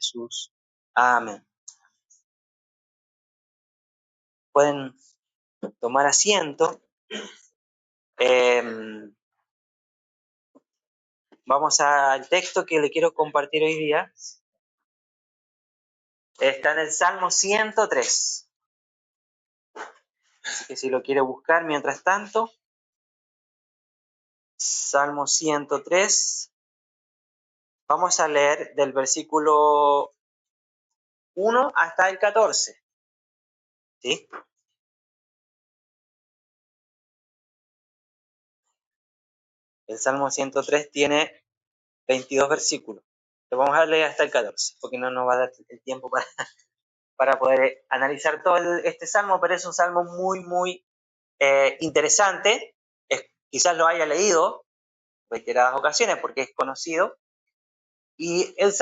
Jesús. Amén. Pueden tomar asiento. Vamos al texto que le quiero compartir hoy día. Está en el Salmo 103. Así que si lo quiere buscar mientras tanto, Salmo 103. Vamos a leer del versículo 1 hasta el 14. ¿Sí? El Salmo 103 tiene 22 versículos. Lo vamos a leer hasta el 14, porque no nos va a dar el tiempo para poder analizar todo este salmo, pero es un salmo muy interesante. Quizás lo haya leído reiteradas ocasiones porque es conocido. Y el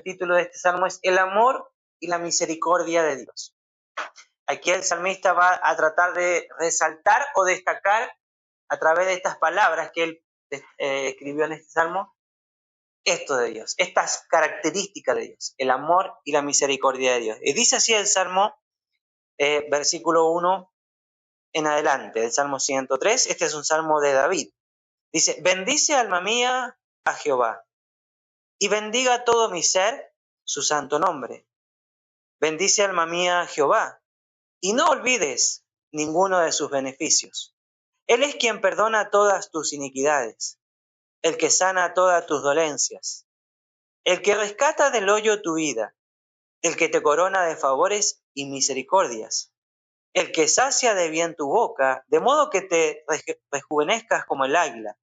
título de este salmo es El amor y la misericordia de Dios. Aquí el salmista va a tratar de resaltar o destacar a través de estas palabras que él escribió en este salmo, esto de Dios, estas características de Dios, el amor y la misericordia de Dios. Y dice así el salmo, versículo 1 en adelante, del Salmo 103. Este es un salmo de David. Dice: bendice alma mía a Jehová, y bendiga todo mi ser su santo nombre. Bendice alma mía a Jehová, y no olvides ninguno de sus beneficios. Él es quien perdona todas tus iniquidades, el que sana todas tus dolencias, el que rescata del hoyo tu vida, el que te corona de favores y misericordias, el que sacia de bien tu boca, de modo que te rejuvenezcas como el águila.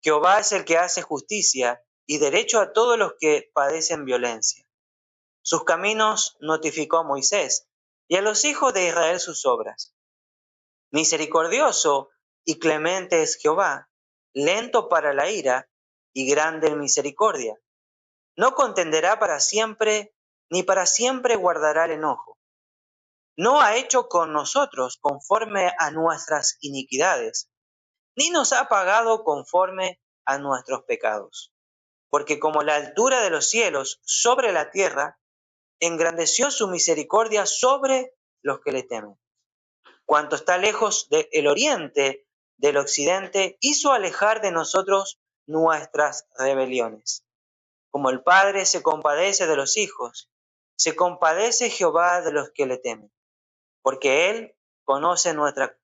Jehová es el que hace justicia y derecho a todos los que padecen violencia. Sus caminos notificó a Moisés, y a los hijos de Israel sus obras. Misericordioso y clemente es Jehová, lento para la ira y grande en misericordia. No contenderá para siempre, ni para siempre guardará el enojo. No ha hecho con nosotros conforme a nuestras iniquidades, ni nos ha pagado conforme a nuestros pecados. Porque como la altura de los cielos sobre la tierra, engrandeció su misericordia sobre los que le temen. Cuanto está lejos del oriente del occidente, hizo alejar de nosotros nuestras rebeliones. Como el Padre se compadece de los hijos, se compadece Jehová de los que le temen. Porque Él conoce nuestra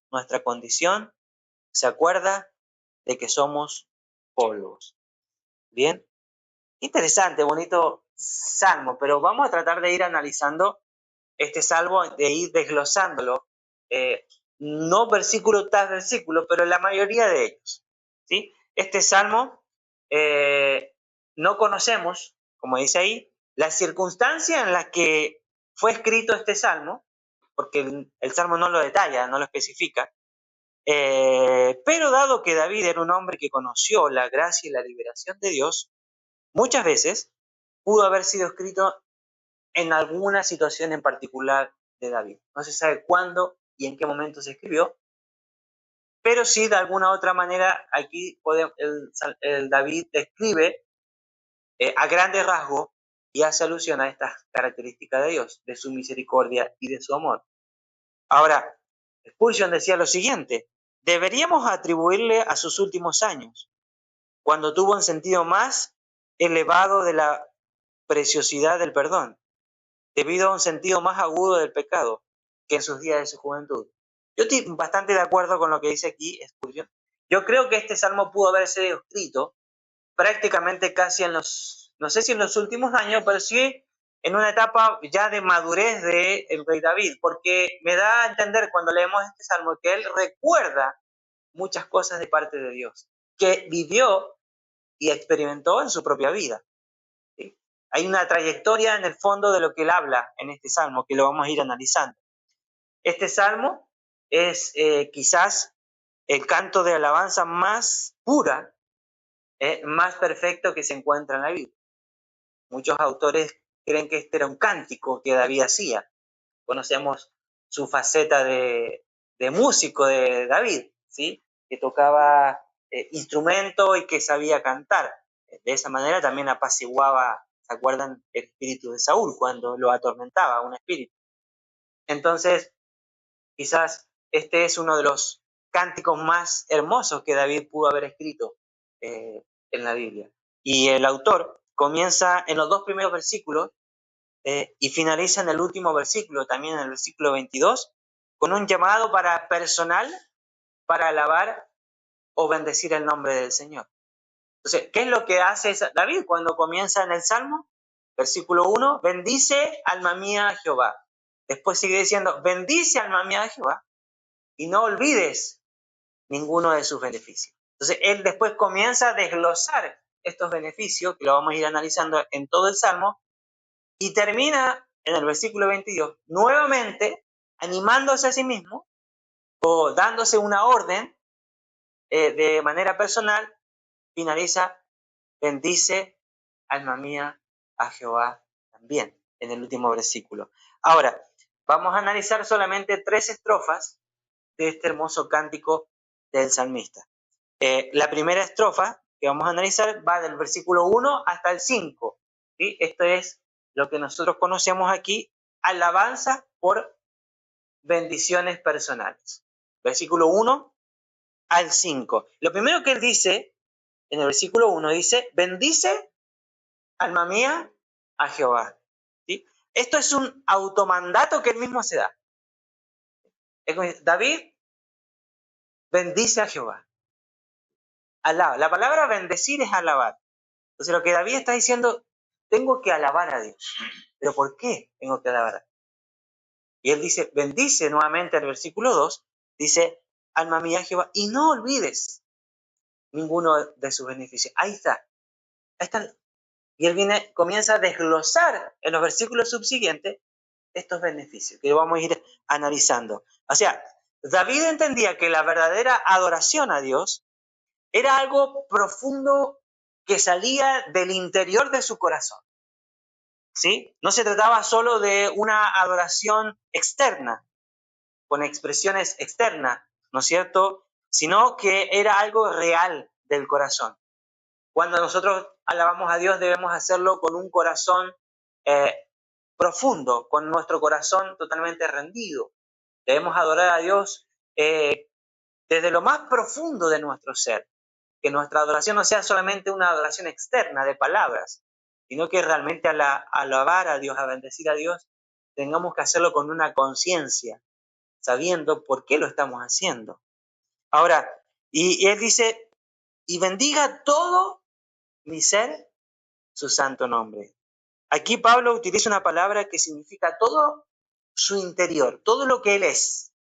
condición, se acuerda de que somos polvos. Bien, interesante, bonito salmo, pero vamos a tratar de ir analizando este salmo, de ir desglosándolo, no versículo tras versículo, pero la mayoría de ellos. ¿Sí? Este salmo no conocemos, como dice ahí, la circunstancia en la que fue escrito este salmo, porque el salmo no lo detalla, no lo especifica, pero dado que David era un hombre que conoció la gracia y la liberación de Dios, muchas veces pudo haber sido escrito en alguna situación en particular de David. No se sabe cuándo y en qué momento se escribió, pero sí de alguna otra manera aquí el David describe a grandes rasgos y hace alusión a estas características de Dios, de su misericordia y de su amor. Ahora, Spurgeon decía lo siguiente: deberíamos atribuirle a sus últimos años, cuando tuvo un sentido más elevado de la preciosidad del perdón, debido a un sentido más agudo del pecado que en sus días de su juventud. Yo estoy bastante de acuerdo con lo que dice aquí Spurgeon. Yo creo que este salmo pudo haber sido escrito prácticamente casi no sé si en los últimos años, pero sí en una etapa ya de madurez del rey David, porque me da a entender cuando leemos este salmo que él recuerda muchas cosas de parte de Dios, que vivió y experimentó en su propia vida. ¿Sí? Hay una trayectoria en el fondo de lo que él habla en este salmo, que lo vamos a ir analizando. Este salmo es quizás el canto de alabanza más pura, más perfecto que se encuentra en la Biblia. Muchos autores creen que este era un cántico que David hacía. Conocemos su faceta de músico de David, ¿sí? Que tocaba instrumento y que sabía cantar. De esa manera también apaciguaba, ¿Se acuerdan el espíritu de Saúl cuando lo atormentaba un espíritu? Entonces, quizás este es uno de los cánticos más hermosos que David pudo haber escrito en la Biblia. Y el autor comienza en los dos primeros versículos y finaliza en el último versículo, también en el versículo 22, con un llamado personal para alabar o bendecir el nombre del Señor. Entonces, ¿qué es lo que hace David cuando comienza en el Salmo? Versículo 1, bendice alma mía a Jehová. Después sigue diciendo, bendice alma mía a Jehová y no olvides ninguno de sus beneficios. Entonces, él después comienza a desglosar estos beneficios, que lo vamos a ir analizando en todo el Salmo, y termina en el versículo 22, nuevamente animándose a sí mismo o dándose una orden de manera personal, finaliza, bendice alma mía a Jehová también, en el último versículo. Ahora, vamos a analizar solamente 3 estrofas de este hermoso cántico del salmista. La primera estrofa que vamos a analizar va del versículo 1 hasta el 5. ¿Sí? Esto es lo que nosotros conocemos aquí, alabanza por bendiciones personales. Versículo 1 al 5. Lo primero que él dice, en el versículo 1, dice, bendice, alma mía, a Jehová. ¿Sí? Esto es un automandato que él mismo se da. David bendice a Jehová. Alaba. La palabra bendecir es alabar. Entonces lo que David está diciendo, tengo que alabar a Dios. ¿Pero por qué tengo que alabar a Dios? Y él dice, bendice nuevamente el versículo 2, dice, alma mía Jehová, y no olvides ninguno de sus beneficios. Ahí está. Y él comienza a desglosar en los versículos subsiguientes estos beneficios, que vamos a ir analizando. O sea, David entendía que la verdadera adoración a Dios era algo profundo que salía del interior de su corazón. ¿Sí? No se trataba solo de una adoración externa, con expresiones externas, ¿no es cierto? Sino que era algo real del corazón. Cuando nosotros alabamos a Dios debemos hacerlo con un corazón profundo, con nuestro corazón totalmente rendido. Debemos adorar a Dios desde lo más profundo de nuestro ser. Que nuestra adoración no sea solamente una adoración externa de palabras, sino que realmente al alabar a Dios, a bendecir a Dios, tengamos que hacerlo con una conciencia, sabiendo por qué lo estamos haciendo. Ahora, y él dice, y bendiga todo mi ser su santo nombre. Aquí Pablo utiliza una palabra que significa todo su interior, todo lo que él es,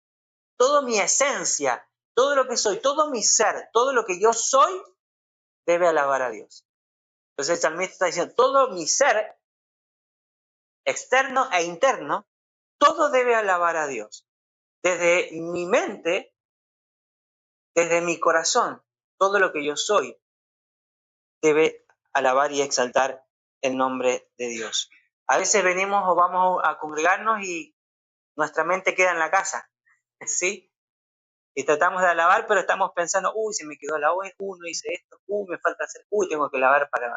toda mi esencia, todo lo que soy, todo mi ser, todo lo que yo soy, debe alabar a Dios. Entonces el salmista está diciendo, todo mi ser, externo e interno, todo debe alabar a Dios. Desde mi mente, desde mi corazón, todo lo que yo soy debe alabar y exaltar el nombre de Dios. A veces venimos o vamos a congregarnos y nuestra mente queda en la casa, ¿sí? Y tratamos de alabar, pero estamos pensando, se me quedó la oveja, no hice esto, me falta hacer, tengo que lavar para...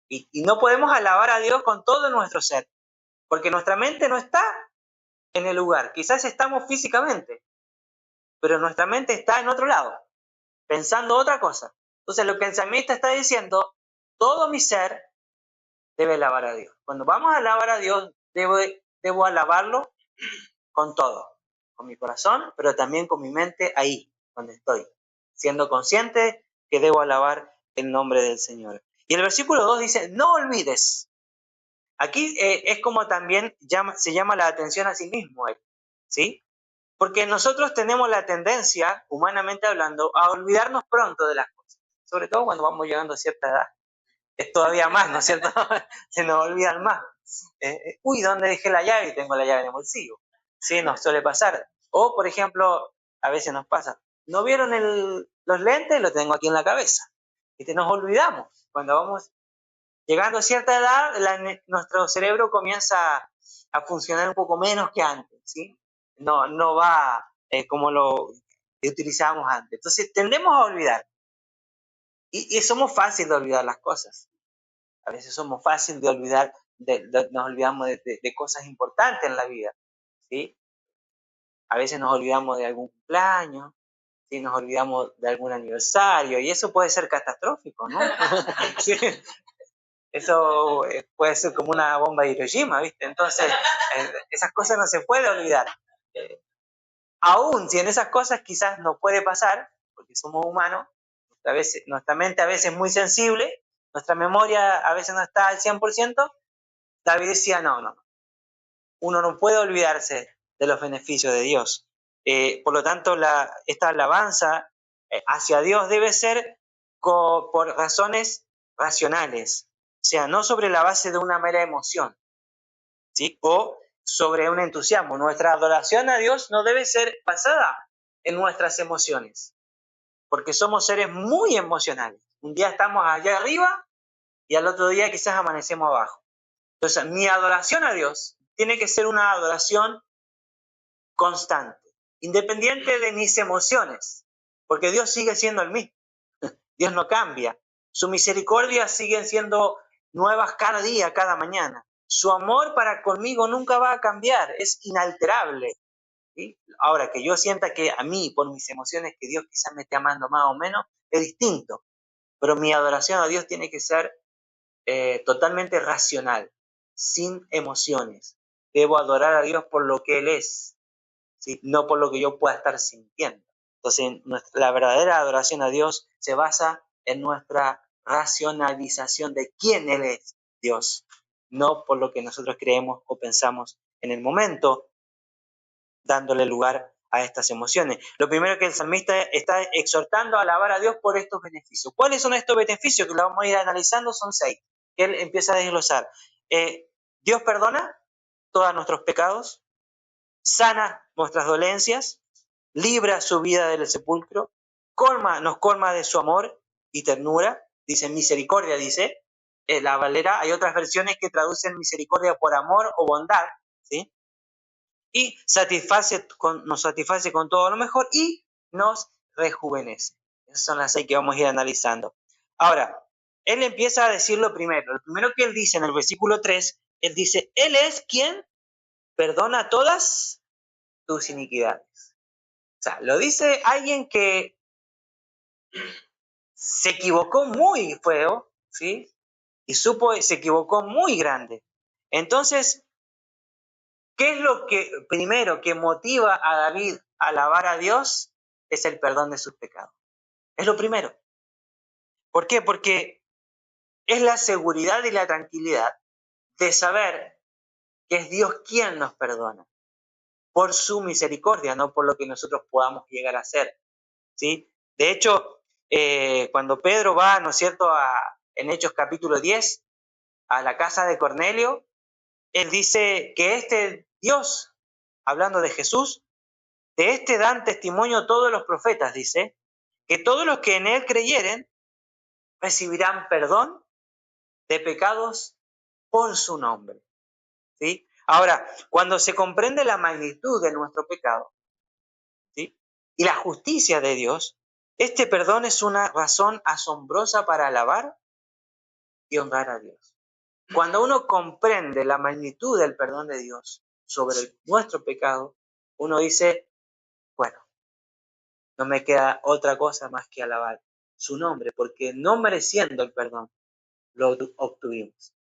Y no podemos alabar a Dios con todo nuestro ser, porque nuestra mente no está en el lugar. Quizás estamos físicamente, pero nuestra mente está en otro lado, pensando otra cosa. Entonces lo que el salmista está diciendo, todo mi ser debe alabar a Dios. Cuando vamos a alabar a Dios, debo alabarlo con todo, con mi corazón, pero también con mi mente ahí, donde estoy, siendo consciente que debo alabar el nombre del Señor. Y el versículo 2 dice, no olvides. Aquí es como también se llama la atención a sí mismo, ¿sí? Porque nosotros tenemos la tendencia, humanamente hablando, a olvidarnos pronto de las cosas, sobre todo cuando vamos llegando a cierta edad. Es todavía más, ¿no es cierto? Se nos olvidan más. ¿Dónde dejé la llave? Y tengo la llave en el bolsillo. Sí, nos suele pasar. O, por ejemplo, a veces nos pasa, ¿no vieron los lentes? Los tengo aquí en la cabeza. Y nos olvidamos. Cuando vamos llegando a cierta edad, nuestro cerebro comienza a funcionar un poco menos que antes, ¿sí? No va como lo utilizábamos antes. Entonces, tendemos a olvidar. Y somos fáciles de olvidar las cosas. A veces somos fáciles de olvidar, nos olvidamos de cosas importantes en la vida, ¿sí? A veces nos olvidamos de algún cumpleaños, ¿sí? Nos olvidamos de algún aniversario, y eso puede ser catastrófico, ¿no? Sí. Eso puede ser como una bomba de Hiroshima, ¿viste? Entonces, esas cosas no se puede olvidar. Aún si en esas cosas quizás no puede pasar, porque somos humanos, nuestra mente a veces es muy sensible, nuestra memoria a veces no está al 100%, David decía, no, uno no puede olvidarse de los beneficios de Dios. Por lo tanto, esta alabanza hacia Dios debe ser por razones racionales, o sea, no sobre la base de una mera emoción, ¿sí? O sobre un entusiasmo. Nuestra adoración a Dios no debe ser basada en nuestras emociones, porque somos seres muy emocionales. Un día estamos allá arriba y al otro día quizás amanecemos abajo. Entonces, mi adoración a Dios tiene que ser una adoración constante, independiente de mis emociones, porque Dios sigue siendo el mismo. Dios no cambia. Su misericordia sigue siendo nuevas cada día, cada mañana. Su amor para conmigo nunca va a cambiar, es inalterable. ¿Sí? Ahora, que yo sienta que a mí, por mis emociones, que Dios quizás me esté amando más o menos, es distinto. Pero mi adoración a Dios tiene que ser totalmente racional, sin emociones. Debo adorar a Dios por lo que Él es, ¿sí? No por lo que yo pueda estar sintiendo. Entonces, la verdadera adoración a Dios se basa en nuestra racionalización de quién Él es, Dios, no por lo que nosotros creemos o pensamos en el momento, dándole lugar a estas emociones. Lo primero que el salmista está exhortando a alabar a Dios por estos beneficios. ¿Cuáles son estos beneficios? Que lo vamos a ir analizando, son 6, que él empieza a desglosar. Dios perdona todos nuestros pecados, sana nuestras dolencias, libra su vida del sepulcro, nos colma de su amor y ternura, dice misericordia, dice la Valera. Hay otras versiones que traducen misericordia por amor o bondad, ¿sí? Y nos satisface con todo lo mejor y nos rejuvenece. Esas son las 6 que vamos a ir analizando. Ahora, él empieza a decir lo primero que él dice en el versículo 3, él dice, Él es quien perdona todas tus iniquidades. O sea, lo dice alguien que se equivocó muy feo, ¿sí? Y se equivocó muy grande. Entonces, ¿qué es lo que primero que motiva a David a alabar a Dios? Es el perdón de sus pecados. Es lo primero. ¿Por qué? Porque es la seguridad y la tranquilidad de saber que es Dios quien nos perdona por su misericordia, no por lo que nosotros podamos llegar a hacer, ¿sí? De hecho, cuando Pedro va, ¿no es cierto?, en Hechos capítulo 10, a la casa de Cornelio, él dice que este Dios, hablando de Jesús, de este dan testimonio todos los profetas, dice, que todos los que en él creyeren recibirán perdón de pecados por su nombre, ¿sí? Ahora, cuando se comprende la magnitud de nuestro pecado, ¿sí?, y la justicia de Dios, este perdón es una razón asombrosa para alabar y honrar a Dios. Cuando uno comprende la magnitud del perdón de Dios sobre nuestro pecado, uno dice, bueno, no me queda otra cosa más que alabar su nombre, porque no mereciendo el perdón, lo obtuvimos,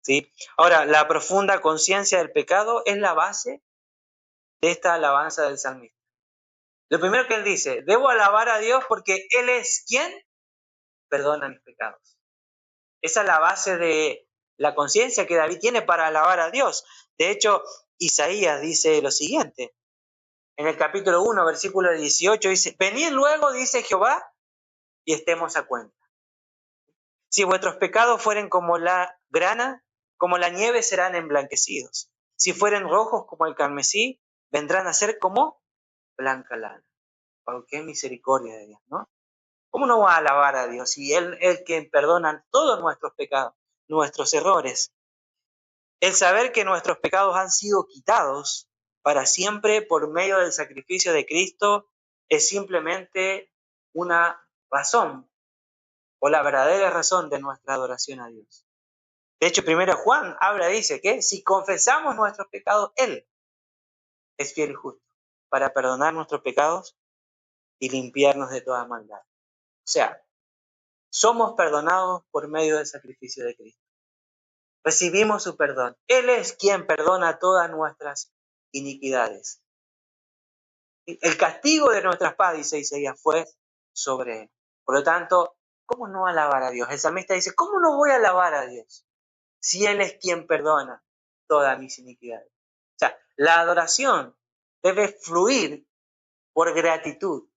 ¿sí? Ahora, la profunda conciencia del pecado es la base de esta alabanza del salmista. Lo primero que él dice, debo alabar a Dios porque Él es quien perdona mis pecados. Esa es la base de la conciencia que David tiene para alabar a Dios. De hecho, Isaías dice lo siguiente, en el capítulo 1, versículo 18, dice, venid luego, dice Jehová, y estemos a cuenta. Si vuestros pecados fueren como la grana, como la nieve serán emblanquecidos. Si fueren rojos como el carmesí, vendrán a ser como blanca lana. ¡Oh, qué misericordia de Dios!, ¿no? ¿Cómo no va a alabar a Dios si Él es quien perdona todos nuestros pecados, nuestros errores? El saber que nuestros pecados han sido quitados para siempre por medio del sacrificio de Cristo es simplemente una razón o la verdadera razón de nuestra adoración a Dios. De hecho, primero Juan habla, dice que si confesamos nuestros pecados, Él es fiel y justo para perdonar nuestros pecados y limpiarnos de toda maldad. O sea, somos perdonados por medio del sacrificio de Cristo. Recibimos su perdón. Él es quien perdona todas nuestras iniquidades. El castigo de nuestras paz, dice Isaías, fue sobre él. Por lo tanto, ¿cómo no alabar a Dios? El salmista dice, ¿cómo no voy a alabar a Dios si Él es quien perdona todas mis iniquidades? O sea, la adoración debe fluir por gratitud.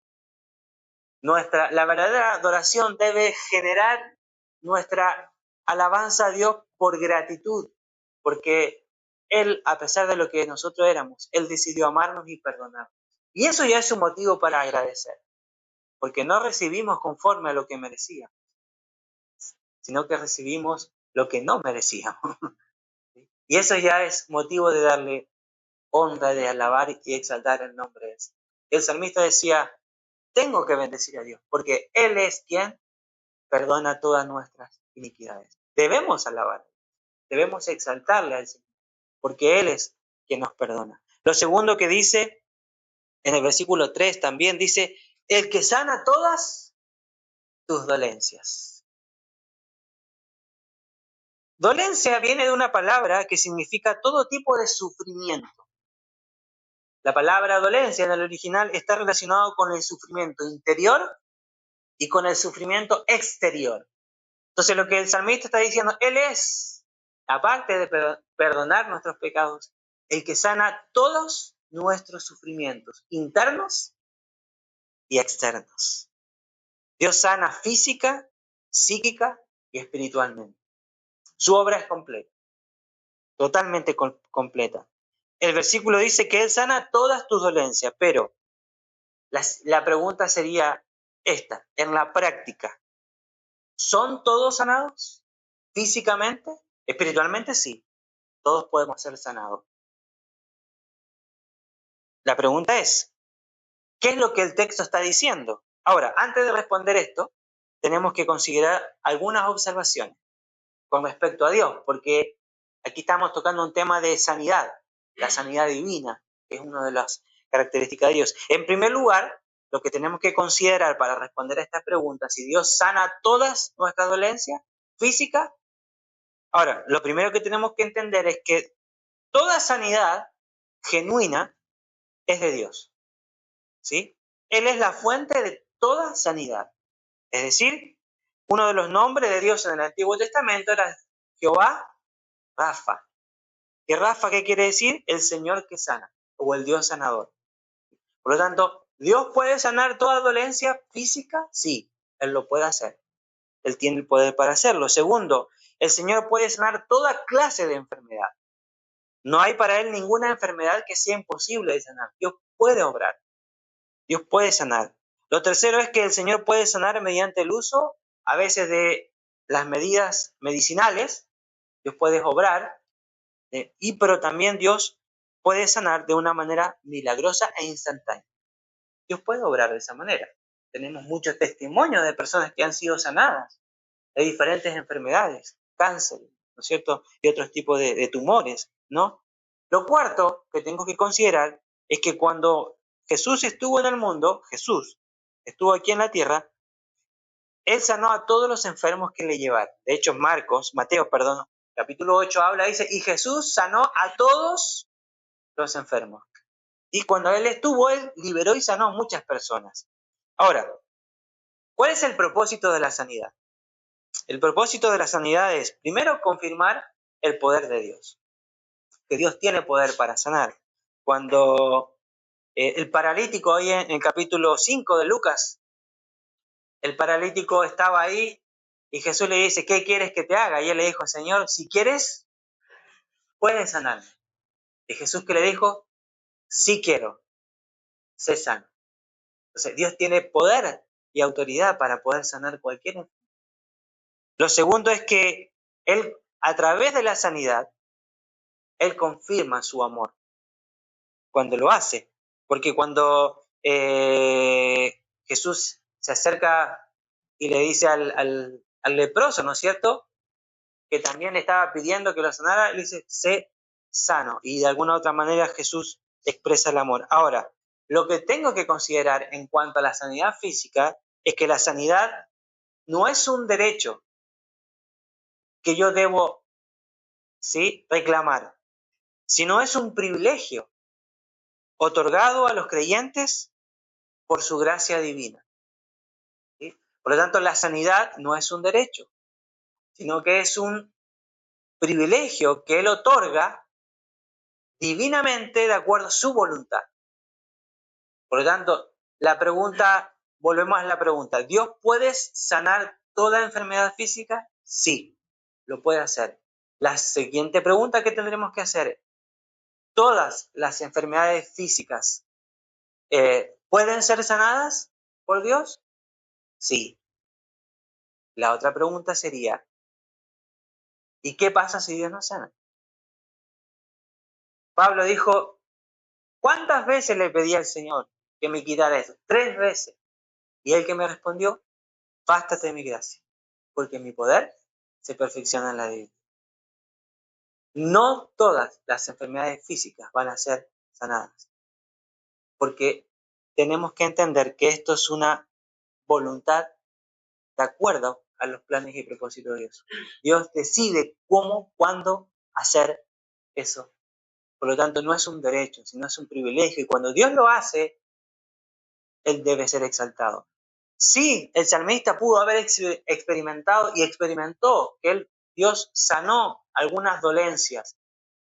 La verdadera adoración debe generar nuestra alabanza a Dios por gratitud, porque Él, a pesar de lo que nosotros éramos, Él decidió amarnos y perdonarnos. Y eso ya es un motivo para agradecer, porque no recibimos conforme a lo que merecíamos, sino que recibimos lo que no merecíamos. Y eso ya es motivo de darle honra, de alabar y exaltar el nombre de Dios. El salmista decía, tengo que bendecir a Dios, porque Él es quien perdona todas nuestras iniquidades. Debemos alabar, debemos exaltarle al Señor, porque Él es quien nos perdona. Lo segundo que dice, en el versículo 3 también dice, el que sana todas tus dolencias. Dolencia viene de una palabra que significa todo tipo de sufrimiento. La palabra dolencia en el original está relacionado con el sufrimiento interior y con el sufrimiento exterior. Entonces lo que el salmista está diciendo, Él es, aparte de perdonar nuestros pecados, el que sana todos nuestros sufrimientos, internos y externos. Dios sana física, psíquica y espiritualmente. Su obra es completa, totalmente completa. El versículo dice que Él sana todas tus dolencias, pero la pregunta sería esta, en la práctica, ¿son todos sanados? ¿Físicamente? Espiritualmente sí, todos podemos ser sanados. La pregunta es, ¿qué es lo que el texto está diciendo? Ahora, antes de responder esto, tenemos que considerar algunas observaciones con respecto a Dios, porque aquí estamos tocando un tema de sanidad, la sanidad divina, que es una de las características de Dios. En primer lugar, lo que tenemos que considerar para responder a esta pregunta, si Dios sana todas nuestras dolencias físicas, ahora, lo primero que tenemos que entender es que toda sanidad genuina es de Dios, ¿sí? Él es la fuente de toda sanidad. Es decir, uno de los nombres de Dios en el Antiguo Testamento era Jehová Rafa. ¿Y Rafa qué quiere decir? El Señor que sana, o el Dios sanador. Por lo tanto, ¿Dios puede sanar toda dolencia física? Sí, Él lo puede hacer. Él tiene el poder para hacerlo. Segundo, el Señor puede sanar toda clase de enfermedad. No hay para Él ninguna enfermedad que sea imposible de sanar. Dios puede obrar. Dios puede sanar. Lo tercero es que el Señor puede sanar mediante el uso, a veces, de las medidas medicinales. Dios puede obrar, pero también Dios puede sanar de una manera milagrosa e instantánea. Dios puede obrar de esa manera. Tenemos muchos testimonios de personas que han sido sanadas de diferentes enfermedades, cáncer, ¿no es cierto? Y otros tipos de tumores, ¿no? Lo cuarto que tengo que considerar es que cuando Jesús estuvo en el mundo, Jesús estuvo aquí en la tierra, Él sanó a todos los enfermos que le llevaron. De hecho, Mateo, capítulo 8 habla, dice, y Jesús sanó a todos los enfermos. Y cuando Él estuvo, Él liberó y sanó a muchas personas. Ahora, ¿cuál es el propósito de la sanidad? El propósito de la sanidad es, primero, confirmar el poder de Dios, que Dios tiene poder para sanar. Cuando el paralítico, hoy en el capítulo 5 de Lucas, el paralítico estaba ahí y Jesús le dice, ¿qué quieres que te haga? Y él le dijo, Señor, si quieres, puedes sanarme. Y Jesús que le dijo, sí quiero, sé sano. Entonces, Dios tiene poder y autoridad para poder sanar cualquier enfermedad. Lo segundo es que Él, a través de la sanidad, Él confirma su amor cuando lo hace. Porque cuando Jesús se acerca y le dice al leproso, ¿no es cierto? que también le estaba pidiendo que lo sanara, le dice, sé sano. Y de alguna otra manera Jesús expresa el amor. Ahora, lo que tengo que considerar en cuanto a la sanidad física es que la sanidad no es un derecho que yo debo, ¿sí?, reclamar, sino es un privilegio otorgado a los creyentes por su gracia divina, ¿sí? Por lo tanto, la sanidad no es un derecho, sino que es un privilegio que Él otorga divinamente de acuerdo a su voluntad. Por lo tanto, volvemos a la pregunta, ¿Dios puede sanar toda enfermedad física? Sí, lo puede hacer. La siguiente pregunta que tendremos que hacer, ¿todas las enfermedades físicas pueden ser sanadas por Dios? Sí. La otra pregunta sería, ¿y qué pasa si Dios no sana? Pablo dijo, ¿cuántas veces le pedí al Señor que me quitara eso? 3 veces. Y Él que me respondió, bástate de mi gracia, porque mi poder se perfecciona en la debilidad. No todas las enfermedades físicas van a ser sanadas, porque tenemos que entender que esto es una voluntad de acuerdo a los planes y propósitos de Dios. Dios decide cómo, cuándo hacer eso. Por lo tanto, no es un derecho, sino es un privilegio. Y cuando Dios lo hace, Él debe ser exaltado. Sí, el salmista pudo haber experimentado y experimentó que Dios sanó algunas dolencias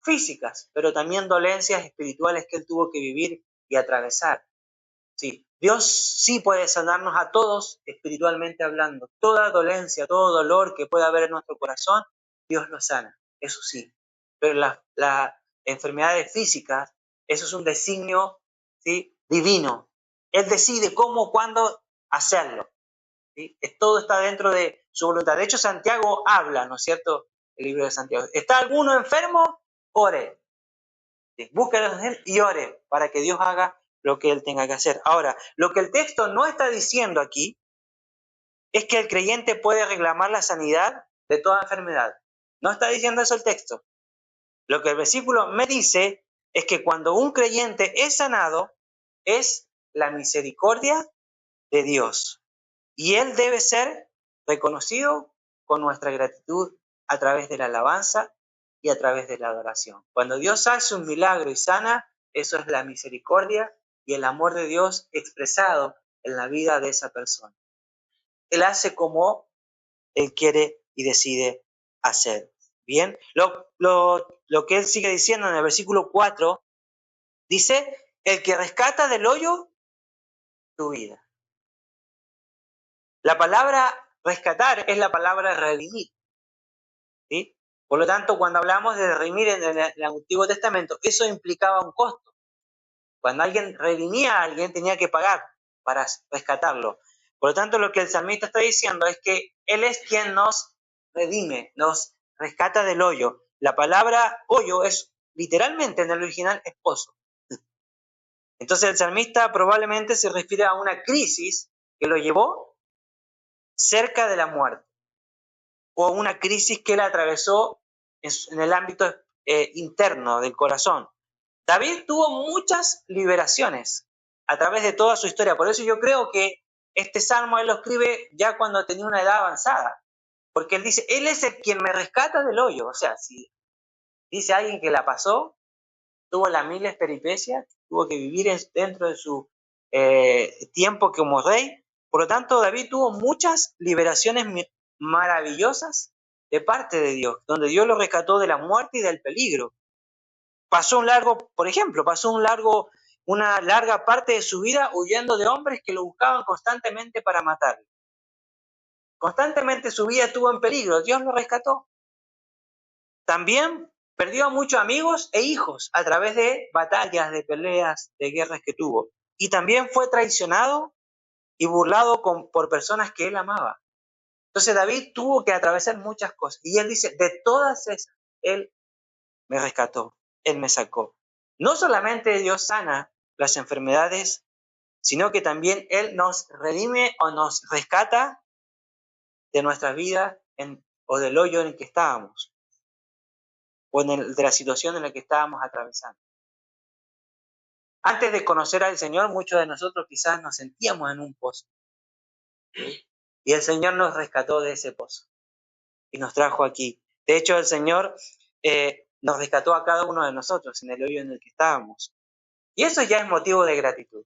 físicas, pero también dolencias espirituales que él tuvo que vivir y atravesar. Sí, Dios sí puede sanarnos a todos espiritualmente hablando. Toda dolencia, todo dolor que pueda haber en nuestro corazón, Dios lo sana, eso sí. Pero las enfermedades físicas, eso es un designio, ¿sí?, divino. Él decide cómo, cuándo hacerlo, ¿sí? Todo está dentro de su voluntad. De hecho, Santiago habla, ¿no es cierto? El libro de Santiago. ¿Está alguno enfermo? Ore. Búsquelo y ore para que Dios haga lo que Él tenga que hacer. Ahora, lo que el texto no está diciendo aquí es que el creyente puede reclamar la sanidad de toda enfermedad. No está diciendo eso el texto. Lo que el versículo me dice es que cuando un creyente es sanado, es la misericordia de Dios. Y Él debe ser reconocido con nuestra gratitud a través de la alabanza y a través de la adoración. Cuando Dios hace un milagro y sana, eso es la misericordia y el amor de Dios expresado en la vida de esa persona. Él hace como Él quiere y decide hacer. Bien, lo que Él sigue diciendo en el versículo 4, dice, el que rescata del hoyo tu vida. La palabra rescatar es la palabra redimir, ¿sí? Por lo tanto, cuando hablamos de redimir en el Antiguo Testamento, eso implicaba un costo. Cuando alguien redimía a alguien, tenía que pagar para rescatarlo. Por lo tanto, lo que el salmista está diciendo es que Él es quien nos redime, nos rescata del hoyo. La palabra hoyo es, literalmente en el original, es pozo. Entonces el salmista probablemente se refiere a una crisis que lo llevó cerca de la muerte, o una crisis que él atravesó en el ámbito interno del corazón. David tuvo muchas liberaciones a través de toda su historia. Por eso yo creo que este salmo él lo escribe ya cuando tenía una edad avanzada. Porque él dice, Él es el quien me rescata del hoyo. O sea, si dice alguien que la pasó, tuvo las miles peripecias, tuvo que vivir dentro de su tiempo como rey. Por lo tanto, David tuvo muchas liberaciones maravillosas de parte de Dios, donde Dios lo rescató de la muerte y del peligro. Una larga parte de su vida huyendo de hombres que lo buscaban constantemente para matarlo. Constantemente su vida estuvo en peligro, Dios lo rescató. También perdió a muchos amigos e hijos a través de batallas, de peleas, de guerras que tuvo. Y también fue traicionado y burlado por personas que él amaba. Entonces David tuvo que atravesar muchas cosas. Y él dice, de todas esas, él me rescató, él me sacó. No solamente Dios sana las enfermedades, sino que también Él nos redime o nos rescata de nuestras vidas en o del hoyo en el que estábamos, o de la situación en la que estábamos atravesando. Antes de conocer al Señor, muchos de nosotros quizás nos sentíamos en un pozo, ¿sí? Y el Señor nos rescató de ese pozo y nos trajo aquí. De hecho, el Señor nos rescató a cada uno de nosotros en el hoyo en el que estábamos. Y eso ya es motivo de gratitud.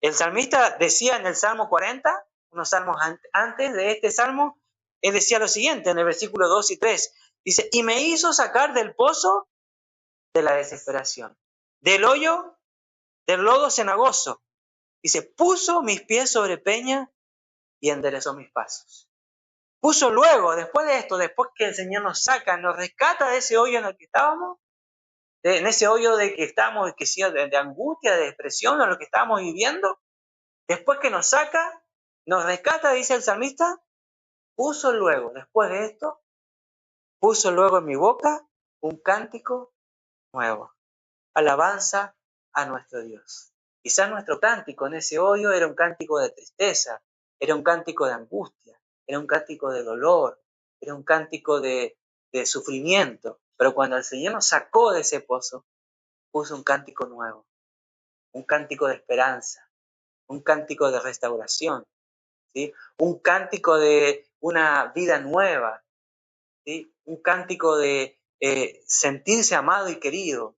El salmista decía en el Salmo 40, unos salmos antes de este salmo, él decía lo siguiente en el versículo 2 y 3. Dice, y me hizo sacar del pozo de la desesperación, del hoyo, del lodo cenagoso. Dice, puso mis pies sobre peña y enderezó mis pasos. Puso luego, después de esto, después que el Señor nos saca, nos rescata de ese hoyo en el que estábamos, en ese hoyo de que estábamos, que sea de angustia, de depresión, en lo que estábamos viviendo, después que nos saca, nos rescata, dice el salmista, puso luego, después de esto, puso luego en mi boca un cántico nuevo, alabanza a nuestro Dios. Quizás nuestro cántico en ese hoyo era un cántico de tristeza, era un cántico de angustia, era un cántico de dolor, era un cántico de sufrimiento. Pero cuando el Señor nos sacó de ese pozo, puso un cántico nuevo, un cántico de esperanza, un cántico de restauración, ¿sí? Un cántico de una vida nueva, ¿sí? Un cántico de sentirse amado y querido.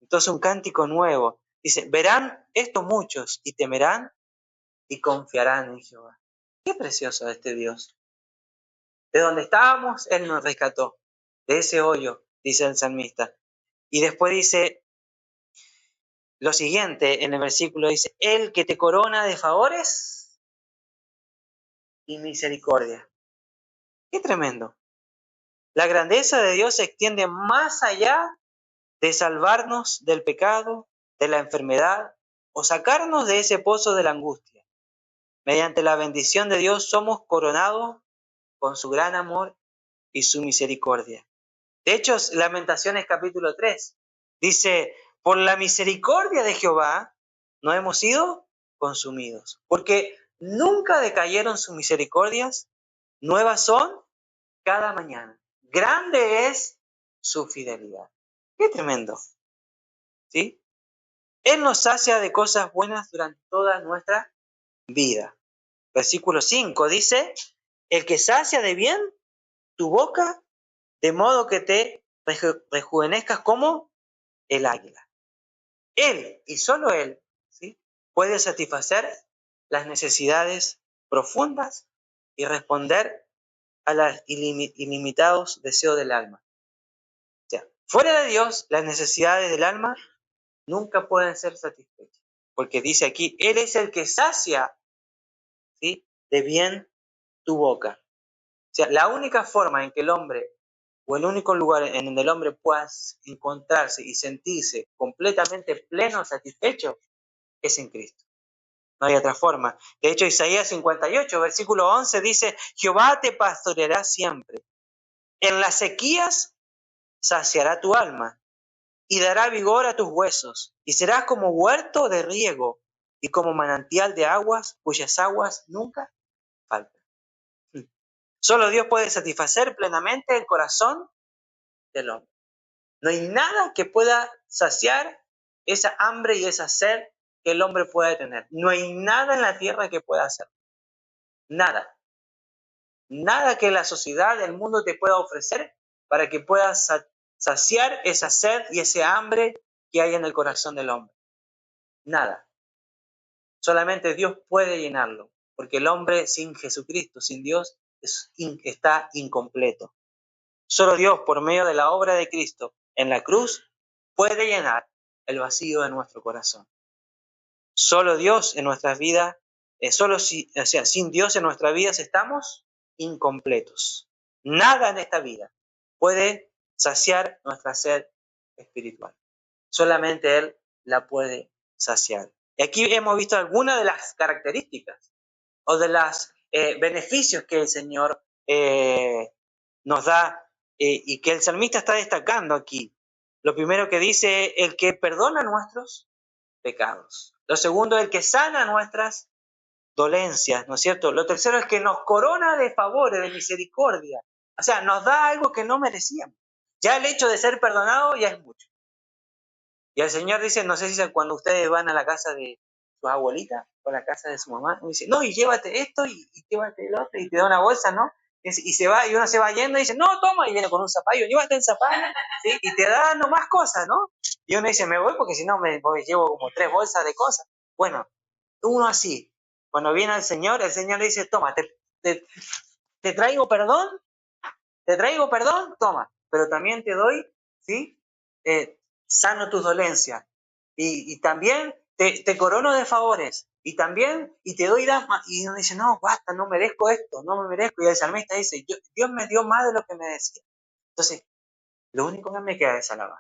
Entonces un cántico nuevo. Dice, verán esto muchos y temerán y confiarán en Jehová. Qué precioso este Dios. De donde estábamos, Él nos rescató. De ese hoyo, dice el salmista. Y después dice lo siguiente en el versículo, dice, el que te corona de favores y misericordia. Qué tremendo. La grandeza de Dios se extiende más allá de salvarnos del pecado, de la enfermedad o sacarnos de ese pozo de la angustia. Mediante la bendición de Dios somos coronados con su gran amor y su misericordia. De hecho, Lamentaciones capítulo 3 dice, por la misericordia de Jehová no hemos sido consumidos, porque nunca decayeron sus misericordias, nuevas son cada mañana. Grande es su fidelidad. Qué tremendo, ¿sí? Él nos sacia de cosas buenas durante toda nuestra vida. Versículo 5 dice, el que sacia de bien tu boca, de modo que te rejuvenezcas como el águila. Él, y solo Él, ¿sí?, puede satisfacer las necesidades profundas y responder a los ilimitados deseos del alma. O sea, fuera de Dios, las necesidades del alma nunca pueden ser satisfechas. Porque dice aquí, Él es el que sacia, ¿sí?, de bien tu boca. O sea, la única forma en que el hombre, o el único lugar en donde el hombre pueda encontrarse y sentirse completamente pleno, satisfecho, es en Cristo. No hay otra forma. De hecho, Isaías 58, versículo 11 dice, Jehová te pastoreará siempre. En las sequías saciará tu alma y dará vigor a tus huesos, y serás como huerto de riego y como manantial de aguas cuyas aguas nunca faltan. Solo Dios puede satisfacer plenamente el corazón del hombre. No hay nada que pueda saciar esa hambre y esa sed que el hombre pueda tener. No hay nada en la tierra que pueda hacer. Nada. Nada que la sociedad, el mundo te pueda ofrecer para que puedas saciar esa sed y ese hambre que hay en el corazón del hombre. Nada. Solamente Dios puede llenarlo, porque el hombre sin Jesucristo, sin Dios, está incompleto. Solo Dios, por medio de la obra de Cristo en la cruz, puede llenar el vacío de nuestro corazón. Solo Dios en nuestras vidas, sin Dios en nuestras vidas estamos incompletos. Nada en esta vida puede saciar nuestra sed espiritual. Solamente Él la puede saciar. Y aquí hemos visto algunas de las características o de los beneficios que el Señor nos da y que el salmista está destacando aquí. Lo primero que dice, el que perdona nuestros pecados. Lo segundo, el que sana nuestras dolencias, ¿no es cierto? Lo tercero es que nos corona de favores, de misericordia. O sea, nos da algo que no merecíamos. Ya el hecho de ser perdonado ya es mucho. Y el Señor dice, no sé si cuando ustedes van a la casa de sus abuelitas o a la casa de su mamá, dice, no, y llévate esto y llévate el otro, y te da una bolsa, ¿no? Y se va, y uno se va yendo y dice, no, toma, y viene con un zapallo, llévate el zapallo, ¿sí? Y te da nomás cosas, ¿no? Y uno dice, me voy porque si no me llevo como 3 bolsas de cosas. Bueno, uno así, cuando viene el Señor le dice, toma, te traigo perdón, toma, pero también te doy, ¿sí? Sano tus dolencias. Y también te corono de favores. Y también, y te doy más. Y uno dice, no, basta, no merezco esto, no me merezco. Y el salmista dice, Dios me dio más de lo que me decía. Entonces, lo único que me queda es alabar.